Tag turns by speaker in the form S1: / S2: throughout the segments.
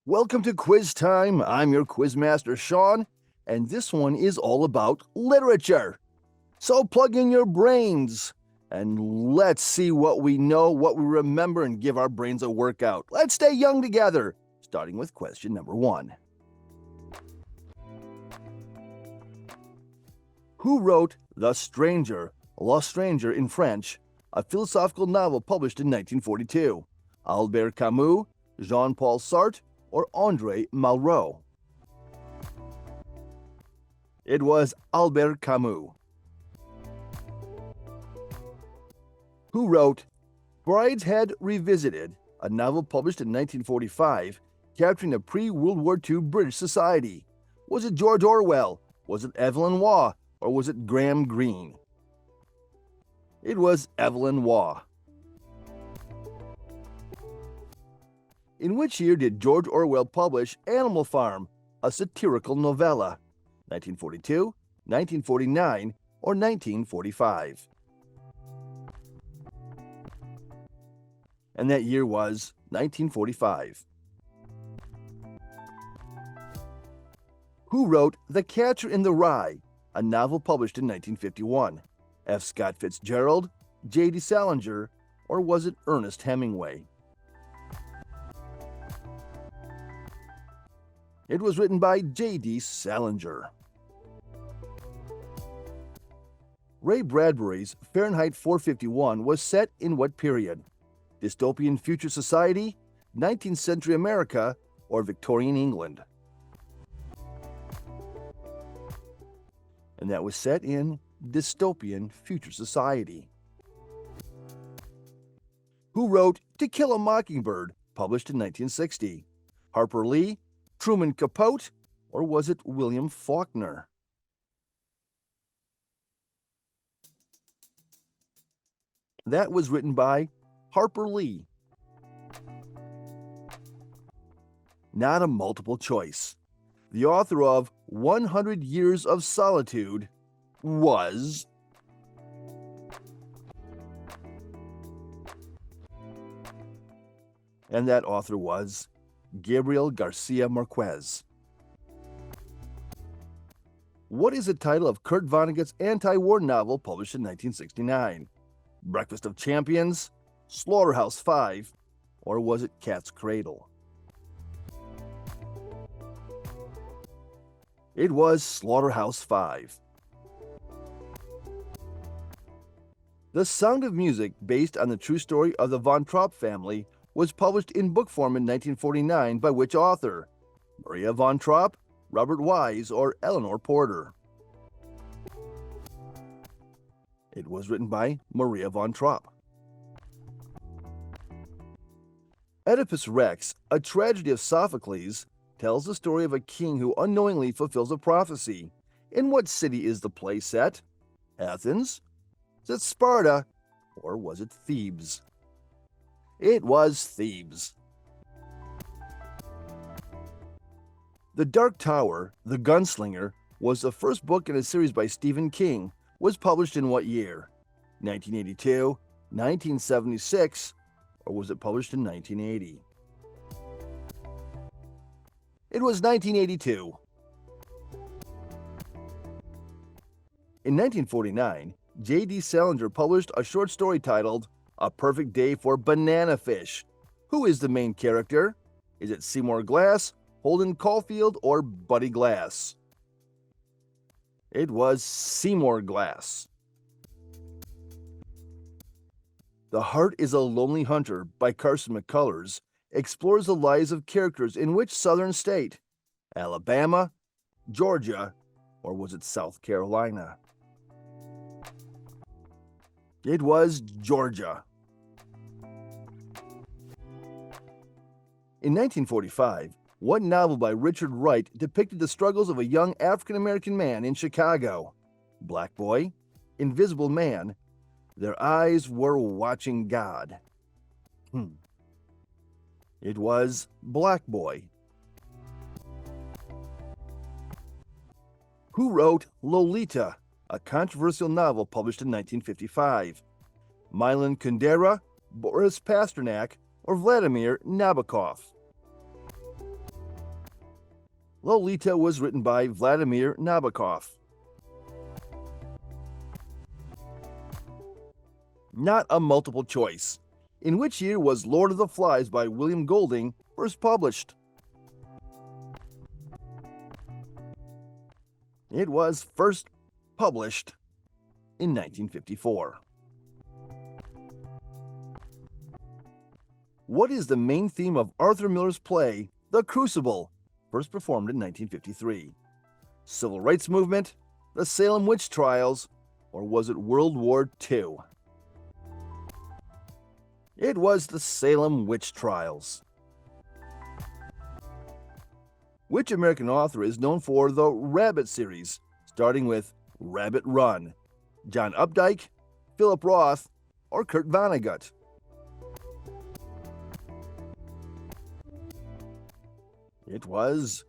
S1: Welcome to Quiz Time. I'm your Quizmaster, Sean, and this one is all about literature. So plug in your brains and let's see what we know, what we remember, and give our brains a workout. Let's stay young together, starting with question number 1. Who wrote The Stranger, La Stranger in French, a philosophical novel published in 1942? Albert Camus, Jean-Paul Sartre, or André Malraux? It was Albert Camus. Who wrote Brideshead Revisited, a novel published in 1945, capturing a pre-World War II British society? Was it George Orwell? Was it Evelyn Waugh? Or was it Graham Greene? It was Evelyn Waugh. In which year did George Orwell publish Animal Farm, a satirical novella? 1942, 1949, or 1945? And that year was 1945. Who wrote The Catcher in the Rye, a novel published in 1951? F. Scott Fitzgerald, J.D. Salinger, or was it Ernest Hemingway? It was written by J.D. Salinger. Ray Bradbury's Fahrenheit 451 was set in what period? Dystopian future society, 19th century America, or Victorian England? And that was set in dystopian future society. Who wrote To Kill a Mockingbird, published in 1960? Harper Lee, Truman Capote, or was it William Faulkner? That was written by Harper Lee. Not a multiple choice. The author of 100 Years of Solitude was... And that author was Gabriel Garcia Marquez. What is the title of Kurt Vonnegut's anti-war novel published in 1969? Breakfast of Champions, Slaughterhouse-Five, or was it Cat's Cradle? It was Slaughterhouse-Five. The Sound of Music, based on the true story of the Von Trapp family, was published in book form in 1949 by which author? Maria von Trapp, Robert Wise, or Eleanor Porter? It was written by Maria von Trapp. Oedipus Rex, a tragedy of Sophocles, tells the story of a king who unknowingly fulfills a prophecy. In what city is the play set? Athens? Is it Sparta? Or was it Thebes? It was Thebes. The Dark Tower, The Gunslinger, was the first book in a series by Stephen King. Was published in what year? 1982, 1976, or was it published in 1980? It was 1982. In 1949, J.D. Salinger published a short story titled A Perfect Day for Banana Fish. Who is the main character? Is it Seymour Glass, Holden Caulfield, or Buddy Glass? It was Seymour Glass. The Heart is a Lonely Hunter by Carson McCullers explores the lives of characters in which southern state? Alabama, Georgia, or was it South Carolina? It was Georgia. In 1945, what novel by Richard Wright depicted the struggles of a young African-American man in Chicago? Black Boy, Invisible Man, Their Eyes Were Watching God. It was Black Boy. Who wrote Lolita, a controversial novel published in 1955? Milan Kundera, Boris Pasternak, or Vladimir Nabokov? Lolita was written by Vladimir Nabokov. Not a multiple choice. In which year was Lord of the Flies by William Golding first published? It was first published in 1954. What is the main theme of Arthur Miller's play, The Crucible, first performed in 1953? Civil rights movement, the Salem witch trials, or was it World War II? It was the Salem witch trials. Which American author is known for the Rabbit series, starting with Rabbit Run? John Updike, Philip Roth, or Kurt Vonnegut? It was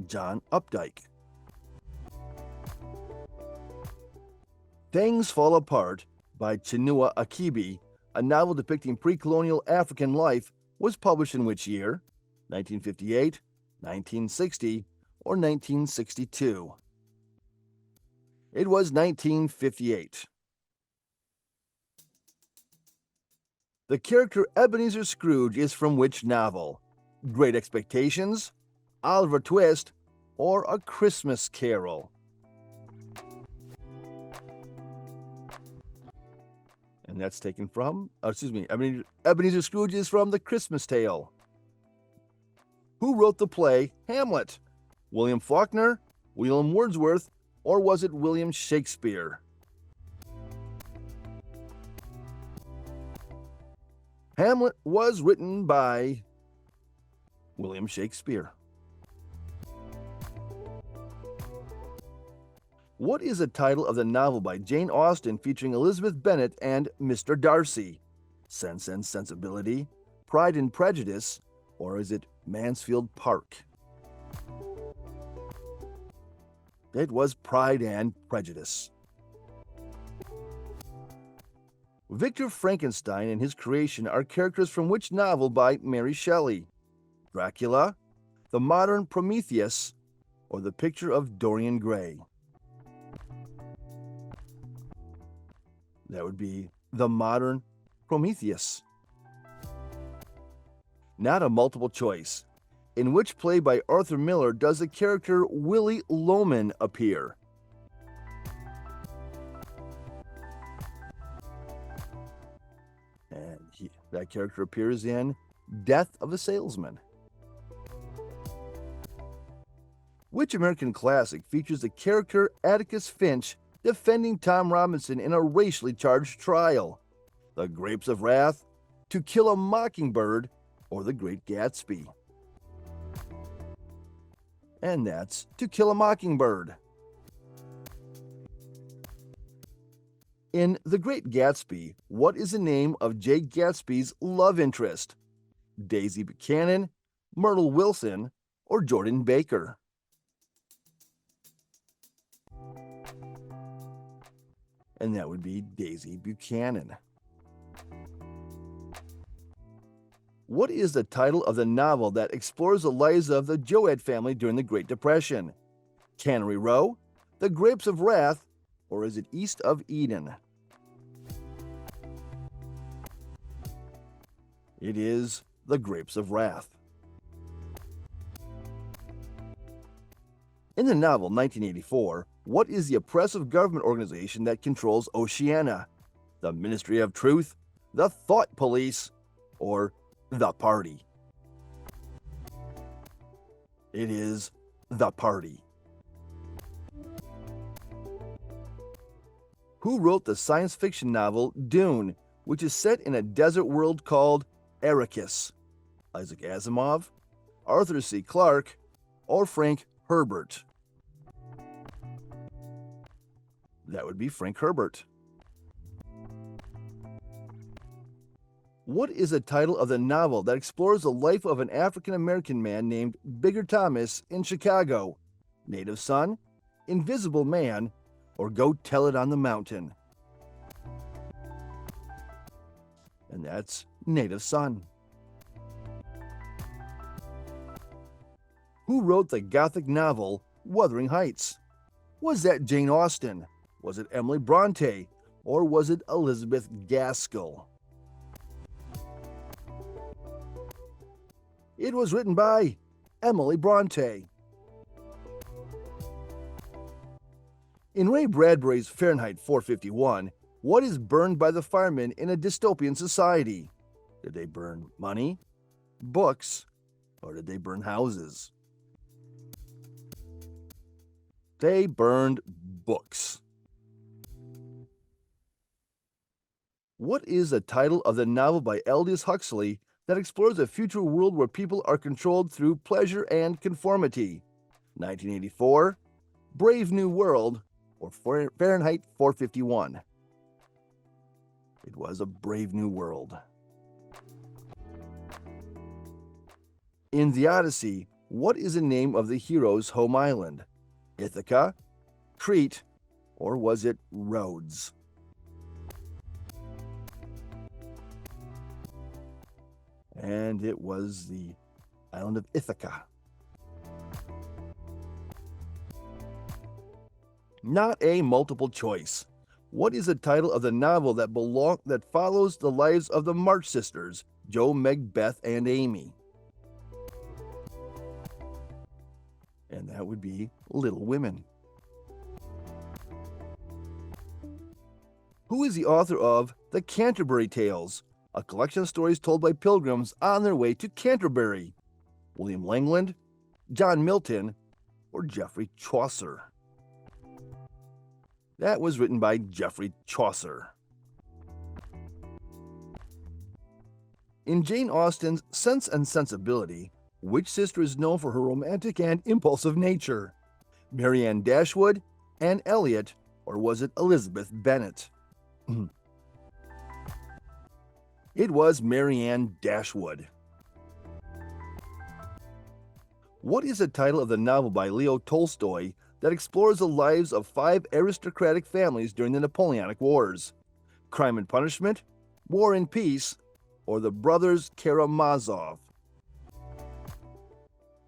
S1: John Updike. Things Fall Apart by Chinua Achebe, a novel depicting pre-colonial African life, was published in which year? 1958, 1960, or 1962? It was 1958. The character Ebenezer Scrooge is from which novel? Great Expectations, Oliver Twist, or A Christmas Carol? And that's taken from, Ebenezer Scrooge is from The Christmas Tale. Who wrote the play Hamlet? William Faulkner, William Wordsworth, or was it William Shakespeare? Hamlet was written by William Shakespeare. What is the title of the novel by Jane Austen featuring Elizabeth Bennet and Mr. Darcy? Sense and Sensibility, Pride and Prejudice, or is it Mansfield Park? It was Pride and Prejudice. Victor Frankenstein and his creation are characters from which novel by Mary Shelley? Dracula, The Modern Prometheus, or The Picture of Dorian Gray? That would be The Modern Prometheus. Not a multiple choice. In which play by Arthur Miller does the character Willie Loman appear? And that character appears in Death of a Salesman. Which American classic features the character Atticus Finch defending Tom Robinson in a racially charged trial? The Grapes of Wrath, To Kill a Mockingbird, or The Great Gatsby? And that's To Kill a Mockingbird. In The Great Gatsby, what is the name of Jay Gatsby's love interest? Daisy Buchanan, Myrtle Wilson, or Jordan Baker? And that would be Daisy Buchanan. What is the title of the novel that explores the lives of the Joad family during the Great Depression? Cannery Row, The Grapes of Wrath, or is it East of Eden? It is The Grapes of Wrath. In the novel 1984, what is the oppressive government organization that controls Oceania? The Ministry of Truth, the Thought Police, or the Party? It is the Party. Who wrote the science fiction novel Dune, which is set in a desert world called Arrakis? Isaac Asimov, Arthur C. Clarke, or Frank Herbert? That would be Frank Herbert. What is the title of the novel that explores the life of an African-American man named Bigger Thomas in Chicago? Native Son, Invisible Man, or Go Tell It on the Mountain? And that's Native Son. Who wrote the Gothic novel Wuthering Heights? Was that Jane Austen? Was it Emily Bronte? Or was it Elizabeth Gaskell? It was written by Emily Bronte. In Ray Bradbury's Fahrenheit 451, what is burned by the firemen in a dystopian society? Did they burn money, books, or did they burn houses? They burned books. What is the title of the novel by Aldous Huxley that explores a future world where people are controlled through pleasure and conformity? 1984, Brave New World, or Fahrenheit 451? It was A Brave New World. In the Odyssey, what is the name of the hero's home island? Ithaca, Crete, or was it Rhodes? And it was the island of Ithaca. Not a multiple choice. What is the title of the novel that follows the lives of the March sisters, Jo, Meg, Beth, and Amy? And that would be Little Women. Who is the author of The Canterbury Tales, a collection of stories told by pilgrims on their way to Canterbury? William Langland, John Milton, or Geoffrey Chaucer? That was written by Geoffrey Chaucer. In Jane Austen's Sense and Sensibility, which sister is known for her romantic and impulsive nature? Marianne Dashwood, Anne Elliot, or was it Elizabeth Bennet? It was Marianne Dashwood. What is the title of the novel by Leo Tolstoy that explores the lives of 5 aristocratic families during the Napoleonic Wars? Crime and Punishment, War and Peace, or The Brothers Karamazov?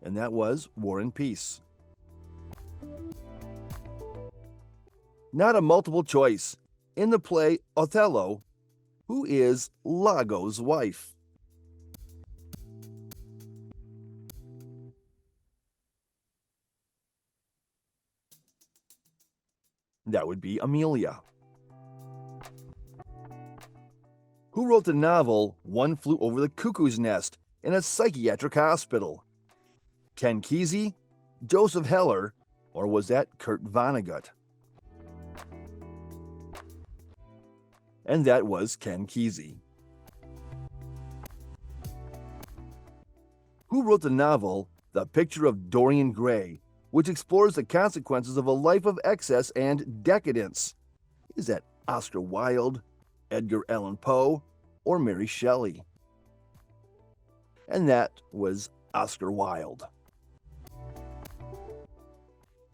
S1: And that was War and Peace. Not a multiple choice. In the play Othello, who is Iago's wife? That would be Amelia. Who wrote the novel One Flew Over the Cuckoo's Nest in a Psychiatric Hospital? Ken Kesey, Joseph Heller, or was that Kurt Vonnegut? And that was Ken Kesey. Who wrote the novel The Picture of Dorian Gray, which explores the consequences of a life of excess and decadence? Is that Oscar Wilde, Edgar Allan Poe, or Mary Shelley? And that was Oscar Wilde.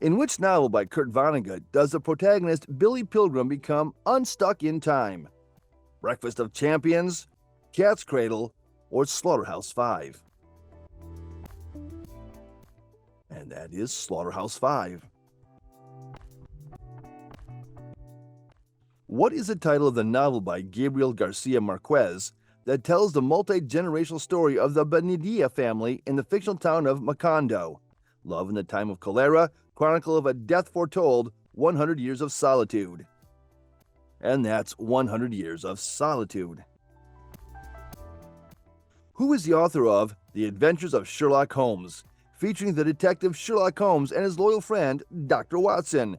S1: In which novel by Kurt Vonnegut does the protagonist Billy Pilgrim become unstuck in time? Breakfast of Champions, Cat's Cradle, or Slaughterhouse-Five? And that is Slaughterhouse-Five. What is the title of the novel by Gabriel Garcia Marquez that tells the multi-generational story of the Benedilla family in the fictional town of Macondo? Love in the Time of Cholera, Chronicle of a Death Foretold, 100 Years of Solitude. And that's 100 Years of Solitude. Who is the author of The Adventures of Sherlock Holmes, featuring the detective Sherlock Holmes and his loyal friend, Dr. Watson?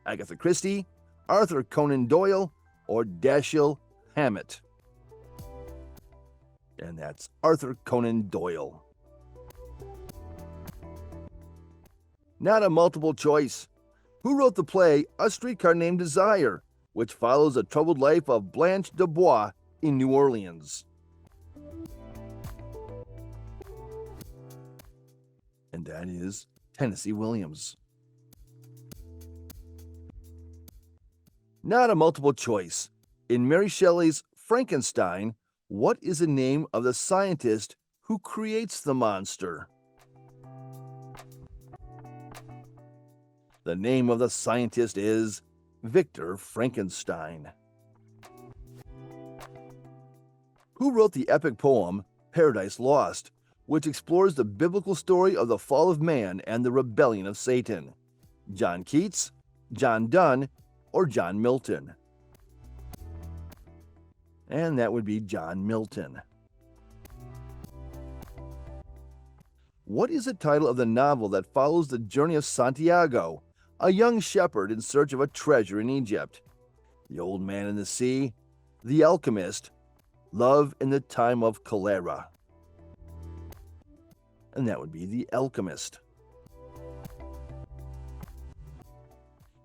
S1: Agatha Christie, Arthur Conan Doyle, or Dashiell Hammett? And that's Arthur Conan Doyle. Not a multiple choice. Who wrote the play A Streetcar Named Desire, which follows the troubled life of Blanche Dubois in New Orleans? And that is Tennessee Williams. Not a multiple choice. In Mary Shelley's Frankenstein, what is the name of the scientist who creates the monster? The name of the scientist is Victor Frankenstein. Who wrote the epic poem Paradise Lost, which explores the biblical story of the fall of man and the rebellion of Satan? John Keats, John Donne, or John Milton? And that would be John Milton. What is the title of the novel that follows the journey of Santiago, a young shepherd in search of a treasure in Egypt? The Old Man in the Sea, The Alchemist, Love in the Time of Cholera. And that would be The Alchemist.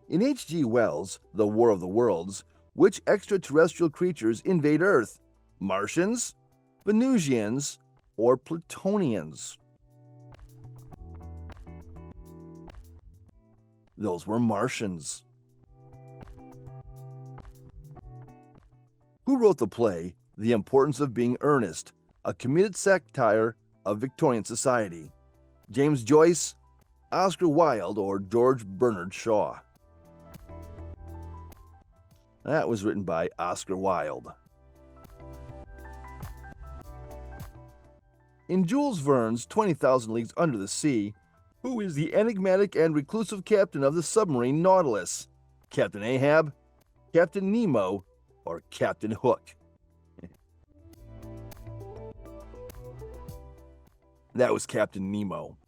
S1: In H.G. Wells' The War of the Worlds, which extraterrestrial creatures invade Earth? Martians, Venusians, or Plutonians? Those were Martians. Who wrote the play The Importance of Being Earnest, a committed satire of Victorian society? James Joyce, Oscar Wilde, or George Bernard Shaw? That was written by Oscar Wilde. In Jules Verne's 20,000 Leagues Under the Sea, who is the enigmatic and reclusive captain of the submarine Nautilus? Captain Ahab, Captain Nemo, or Captain Hook? That was Captain Nemo.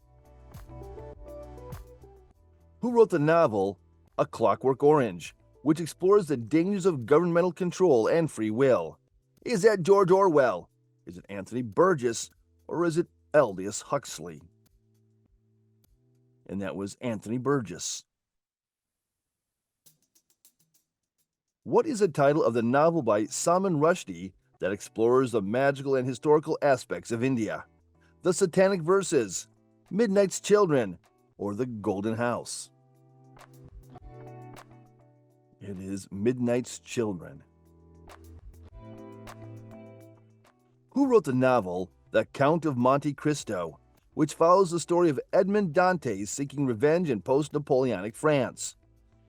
S1: Who wrote the novel A Clockwork Orange, which explores the dangers of governmental control and free will? Is that George Orwell? Is it Anthony Burgess? Or is it Aldous Huxley? And that was Anthony Burgess. What is the title of the novel by Salman Rushdie that explores the magical and historical aspects of India? The Satanic Verses, Midnight's Children, or The Golden House? It is Midnight's Children. Who wrote the novel The Count of Monte Cristo, which follows the story of Edmond Dantes seeking revenge in post-Napoleonic France?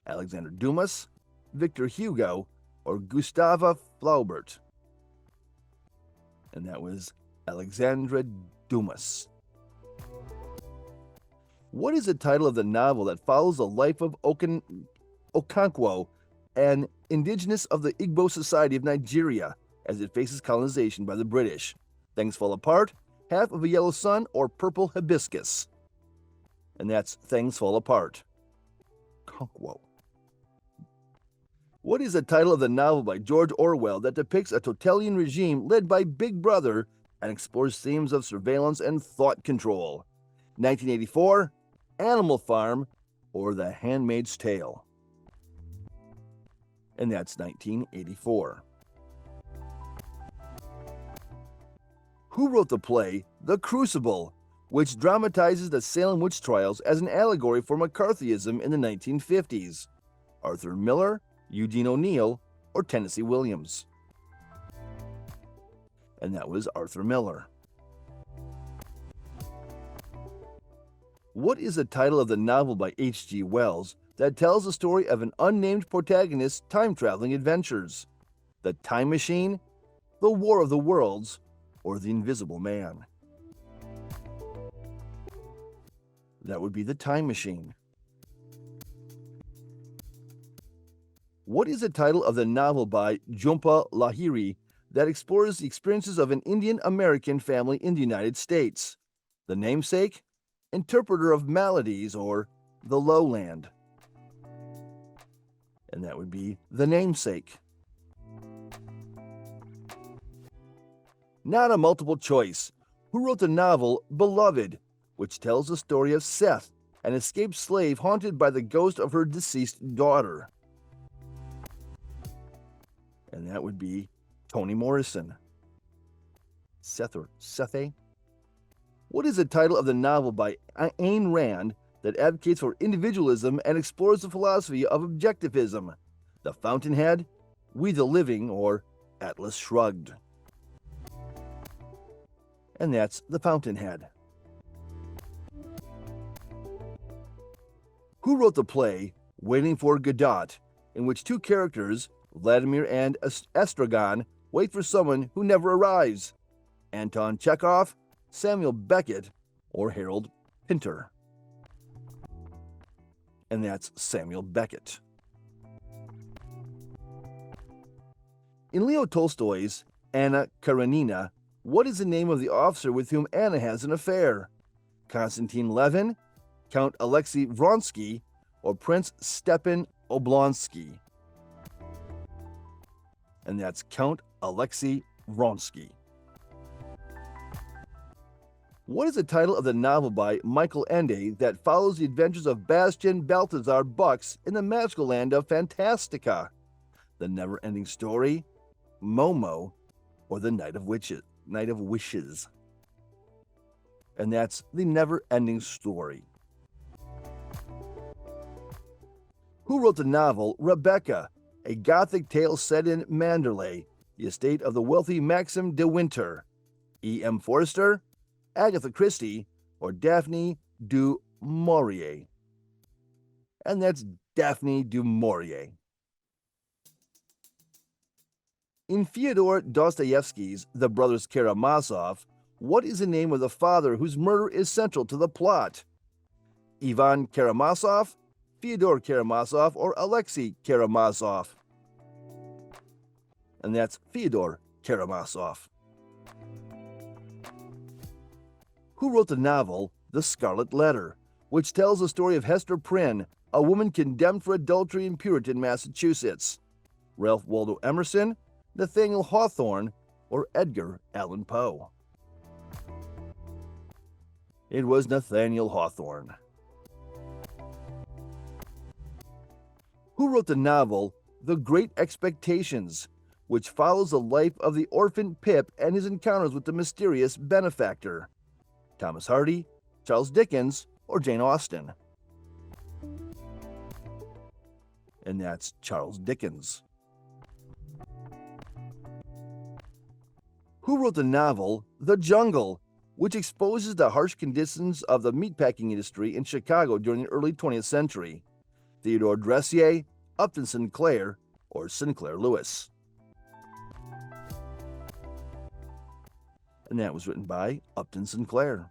S1: Alexander Dumas, Victor Hugo, or Gustave Flaubert? And that was Alexandre Dumas. What is the title of the novel that follows the life of Okonkwo, an indigenous of the Igbo Society of Nigeria, as it faces colonization by the British? Things Fall Apart, Half of a Yellow Sun, or Purple Hibiscus? And that's Things Fall Apart. Okonkwo. What is the title of the novel by George Orwell that depicts a totalitarian regime led by Big Brother and explores themes of surveillance and thought control? 1984, Animal Farm, or The Handmaid's Tale? And that's 1984. Who wrote the play The Crucible, which dramatizes the Salem witch trials as an allegory for McCarthyism in the 1950s? Arthur Miller, Eugene O'Neill, or Tennessee Williams? And that was Arthur Miller. What is the title of the novel by H.G. Wells that tells the story of an unnamed protagonist's time-traveling adventures? The Time Machine, The War of the Worlds, or The Invisible Man? That would be The Time Machine. What is the title of the novel by Jhumpa Lahiri that explores the experiences of an Indian-American family in the United States? The Namesake, Interpreter of Maladies, or The Lowland? And that would be The Namesake. Not a multiple choice. Who wrote the novel Beloved, which tells the story of Seth, an escaped slave haunted by the ghost of her deceased daughter? And that would be Toni Morrison. Seth or Sethe? What is the title of the novel by Ayn Rand that advocates for individualism and explores the philosophy of objectivism? The Fountainhead, We the Living, or Atlas Shrugged? And that's The Fountainhead. Who wrote the play Waiting for Godot, in which two characters, Vladimir and Estragon, wait for someone who never arrives? Anton Chekhov, Samuel Beckett, or Harold Pinter? And that's Samuel Beckett. In Leo Tolstoy's Anna Karenina, what is the name of the officer with whom Anna has an affair? Konstantin Levin, Count Alexei Vronsky, or Prince Stepan Oblonsky? And that's Count Alexei Vronsky. What is the title of the novel by Michael Ende that follows the adventures of Bastian Balthazar Bucks in the magical land of Fantastica? The Never-Ending Story, Momo, or The Night of Wishes? And that's The Never-Ending Story. Who wrote the novel Rebecca, a Gothic tale set in Manderley, the estate of the wealthy Maxim de Winter? E.M. Forster, Agatha Christie, or Daphne du Maurier? And that's Daphne du Maurier. In Fyodor Dostoevsky's The Brothers Karamazov, what is the name of the father whose murder is central to the plot? Ivan Karamazov, Fyodor Karamazov, or Alexei Karamazov? And that's Fyodor Karamazov. Who wrote the novel The Scarlet Letter, which tells the story of Hester Prynne, a woman condemned for adultery in Puritan, Massachusetts? Ralph Waldo Emerson, Nathaniel Hawthorne, or Edgar Allan Poe? It was Nathaniel Hawthorne. Who wrote the novel The Great Expectations, which follows the life of the orphan Pip and his encounters with the mysterious benefactor? Thomas Hardy, Charles Dickens, or Jane Austen? And that's Charles Dickens. Who wrote the novel The Jungle, which exposes the harsh conditions of the meatpacking industry in Chicago during the early 20th century? Theodore Dressier, Upton Sinclair, or Sinclair Lewis? And that was written by Upton Sinclair.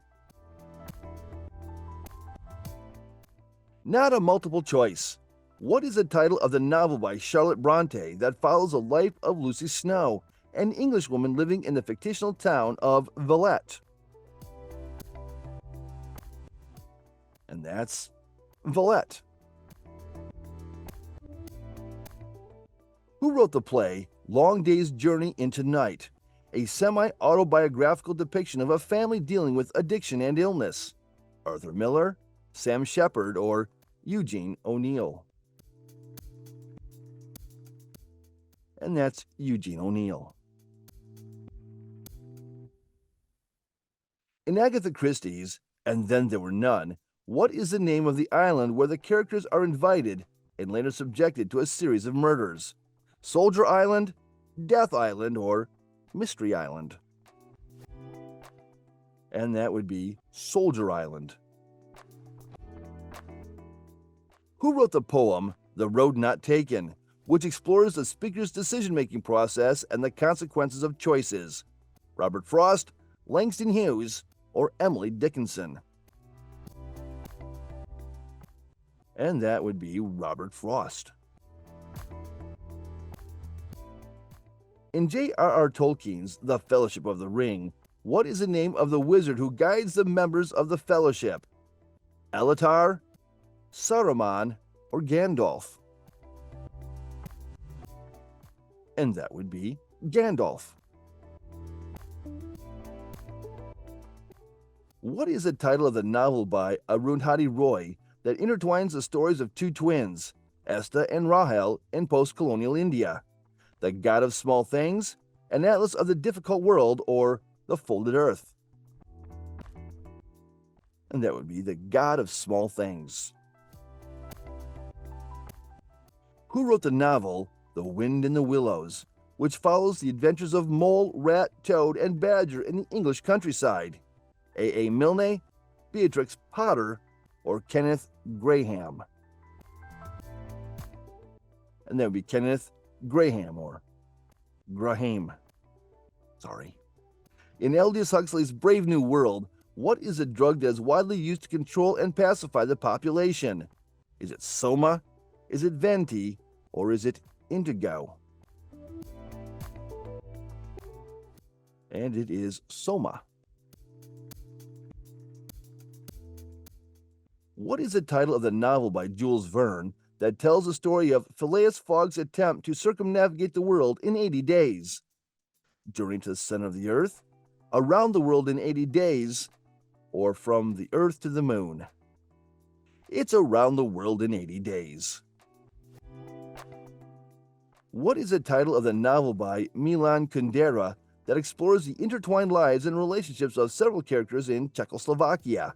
S1: Not a multiple choice. What is the title of the novel by Charlotte Bronte that follows the life of Lucy Snow, an Englishwoman living in the fictional town of Villette? And that's Villette. Who wrote the play Long Day's Journey into Night, a semi-autobiographical depiction of a family dealing with addiction and illness? Arthur Miller, Sam Shepard, or Eugene O'Neill? And that's Eugene O'Neill. In Agatha Christie's And Then There Were None, what is the name of the island where the characters are invited and later subjected to a series of murders? Soldier Island, Death Island, or Mystery Island? And that would be Soldier Island. Who wrote the poem The Road Not Taken, which explores the speaker's decision-making process and the consequences of choices? Robert Frost, Langston Hughes, or Emily Dickinson? And that would be Robert Frost. In J.R.R. Tolkien's The Fellowship of the Ring, what is the name of the wizard who guides the members of the Fellowship? Elatar, Saruman, or Gandalf? And that would be Gandalf. What is the title of the novel by Arundhati Roy that intertwines the stories of two twins, Esta and Rahel, in post-colonial India? The God of Small Things, An Atlas of the Difficult World, or The Folded Earth? And that would be The God of Small Things. Who wrote the novel The Wind in the Willows, which follows the adventures of mole, rat, toad, and badger in the English countryside? A. Milne, Beatrix Potter, or Kenneth Graham? And that would be Kenneth Graham or Graham. Sorry. In Aldous Huxley's Brave New World, what is a drug that is widely used to control and pacify the population? Is it Soma? Is it Venti? Or is it Indigo? And it is Soma. What is the title of the novel by Jules Verne that tells the story of Phileas Fogg's attempt to circumnavigate the world in 80 days? Journey to the Center of the Earth, Around the World in 80 Days, or From the Earth to the Moon? It's Around the World in 80 Days. What is the title of the novel by Milan Kundera that explores the intertwined lives and relationships of several characters in Czechoslovakia?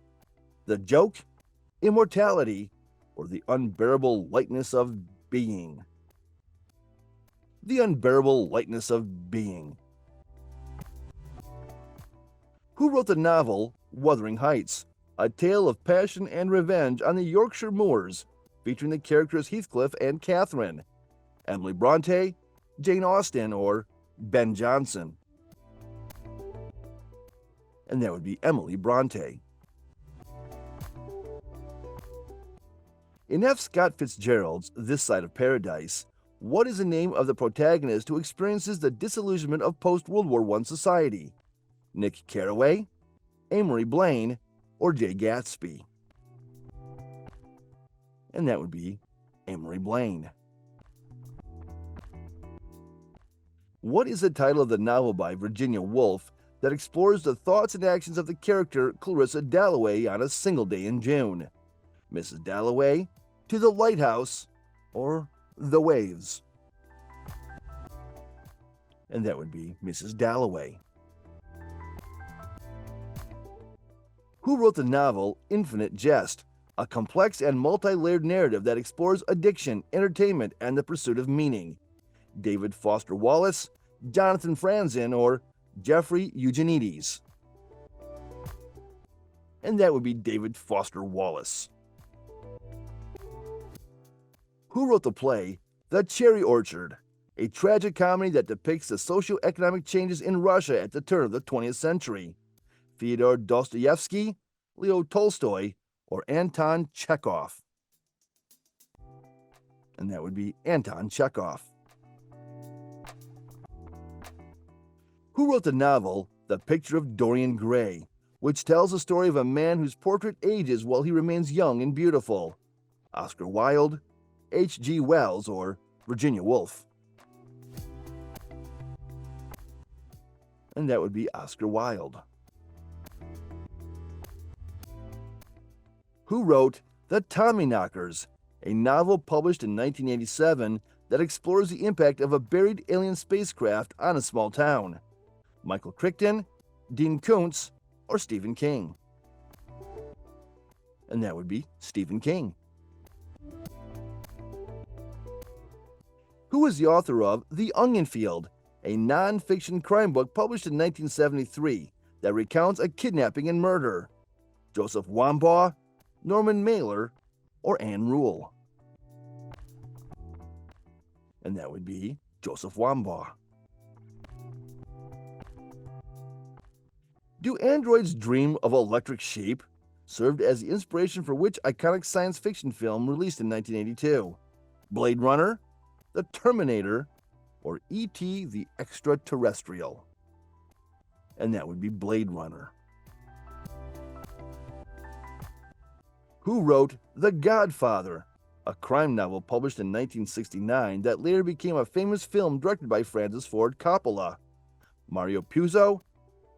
S1: The Joke, Immortality, or The Unbearable Lightness of Being? The Unbearable Lightness of Being. Who wrote the novel Wuthering Heights, a tale of passion and revenge on the Yorkshire moors, featuring the characters Heathcliff and Catherine? Emily Bronte, Jane Austen, or Ben Jonson? And that would be Emily Bronte. In F. Scott Fitzgerald's This Side of Paradise, what is the name of the protagonist who experiences the disillusionment of post-World War I society? Nick Carraway, Amory Blaine, or Jay Gatsby? And that would be Amory Blaine. What is the title of the novel by Virginia Woolf that explores the thoughts and actions of the character Clarissa Dalloway on a single day in June? Mrs. Dalloway, To the Lighthouse, or The Waves? And that would be Mrs. Dalloway. Who wrote the novel Infinite Jest, a complex and multi-layered narrative that explores addiction, entertainment, and the pursuit of meaning? David Foster Wallace, Jonathan Franzen, or Jeffrey Eugenides? And that would be David Foster Wallace. Who wrote the play The Cherry Orchard, a tragic comedy that depicts the socio-economic changes in Russia at the turn of the 20th century? Fyodor Dostoevsky, Leo Tolstoy, or Anton Chekhov? And that would be Anton Chekhov. Who wrote the novel The Picture of Dorian Gray, which tells the story of a man whose portrait ages while he remains young and beautiful? Oscar Wilde, H.G. Wells, or Virginia Woolf? And that would be Oscar Wilde. Who wrote The Tommyknockers, a novel published in 1987 that explores the impact of a buried alien spacecraft on a small town? Michael Crichton, Dean Koontz, or Stephen King? And that would be Stephen King. Who is the author of The Onion Field, a non-fiction crime book published in 1973 that recounts a kidnapping and murder? Joseph Wambaugh, Norman Mailer, or Anne Rule? And that would be Joseph Wambaugh. Do androids dream of electric sheep? Served as the inspiration for which iconic science fiction film released in 1982? Blade Runner, The Terminator, or E.T. the Extraterrestrial? And that would be Blade Runner. Who wrote The Godfather, a crime novel published in 1969 that later became a famous film directed by Francis Ford Coppola? Mario Puzo,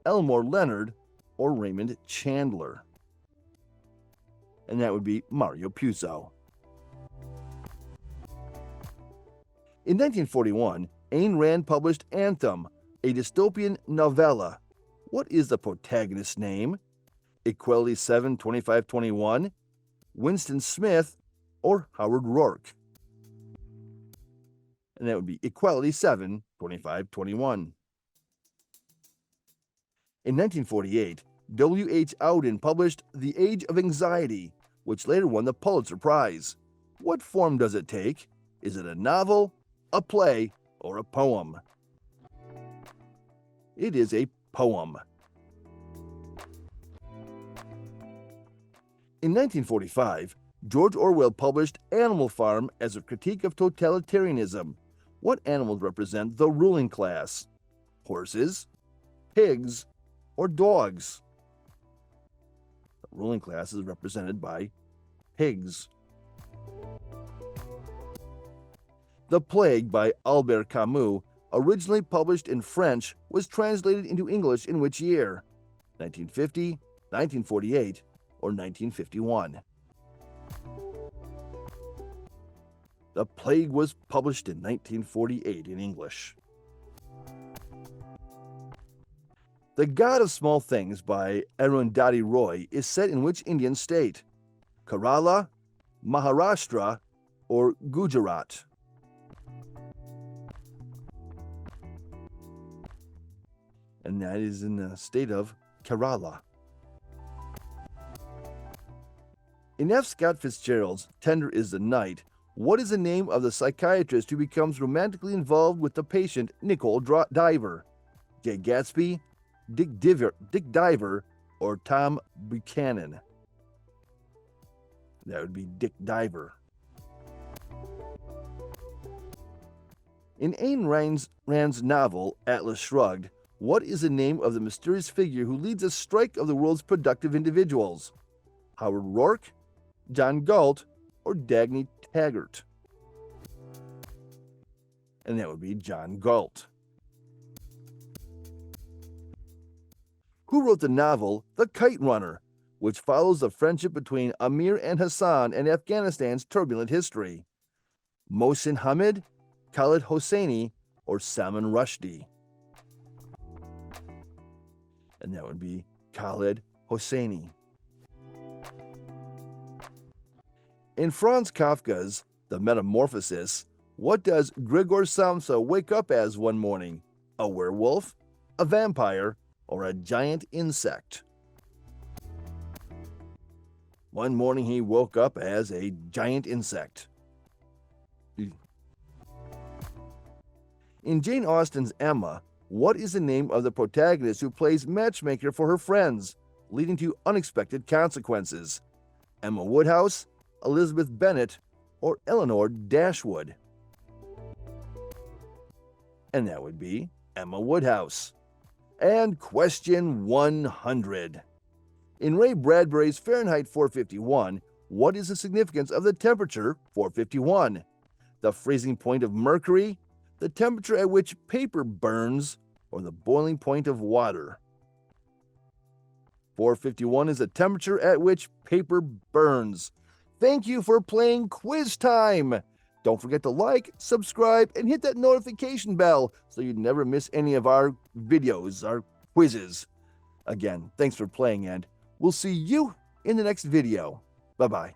S1: Elmore Leonard, or Raymond Chandler? And that would be Mario Puzo. In 1941, Ayn Rand published Anthem, a dystopian novella. What is the protagonist's name? Equality 7-25-21, Winston Smith, or Howard Rourke? And that would be Equality 7-25-21. In 1948, W.H. Auden published The Age of Anxiety, which later won the Pulitzer Prize. What form does it take? Is it a novel, a play, or a poem? It is a poem. In 1945, George Orwell published Animal Farm as a critique of totalitarianism. What animals represent the ruling class? Horses, pigs, or dogs? The ruling class is represented by pigs. The Plague by Albert Camus, originally published in French, was translated into English in which year? 1950, 1948, or 1951? The Plague was published in 1948 in English. The God of Small Things by Arundhati Roy is set in which Indian state? Kerala, Maharashtra, or Gujarat? And that is in the state of Kerala. In F. Scott Fitzgerald's Tender is the Night, what is the name of the psychiatrist who becomes romantically involved with the patient Nicole Diver? Jay Gatsby, Dick Diver, or Tom Buchanan? That would be Dick Diver. In Ayn Rand's novel Atlas Shrugged, what is the name of the mysterious figure who leads a strike of the world's productive individuals? Howard Rourke, John Galt, or Dagny Taggart? And that would be John Galt. Who wrote the novel The Kite Runner, which follows the friendship between Amir and Hassan and Afghanistan's turbulent history? Mohsin Hamid, Khaled Hosseini, or Salman Rushdie? And that would be Khaled Hosseini. In Franz Kafka's The Metamorphosis, what does Grigor Samsa wake up as one morning? A werewolf, a vampire, or a giant insect? One morning he woke up as a giant insect. In Jane Austen's Emma, what is the name of the protagonist who plays matchmaker for her friends, leading to unexpected consequences? Emma Woodhouse, Elizabeth Bennet, or Eleanor Dashwood? And that would be Emma Woodhouse. And question 100. In Ray Bradbury's Fahrenheit 451, what is the significance of the temperature 451? The freezing point of mercury, the temperature at which paper burns, or the boiling point of water? 451 is the temperature at which paper burns. Thank you for playing Quiz Time! Don't forget to like, subscribe, and hit that notification bell so you never miss any of our videos, our quizzes. Again, thanks for playing, and we'll see you in the next video. Bye-bye.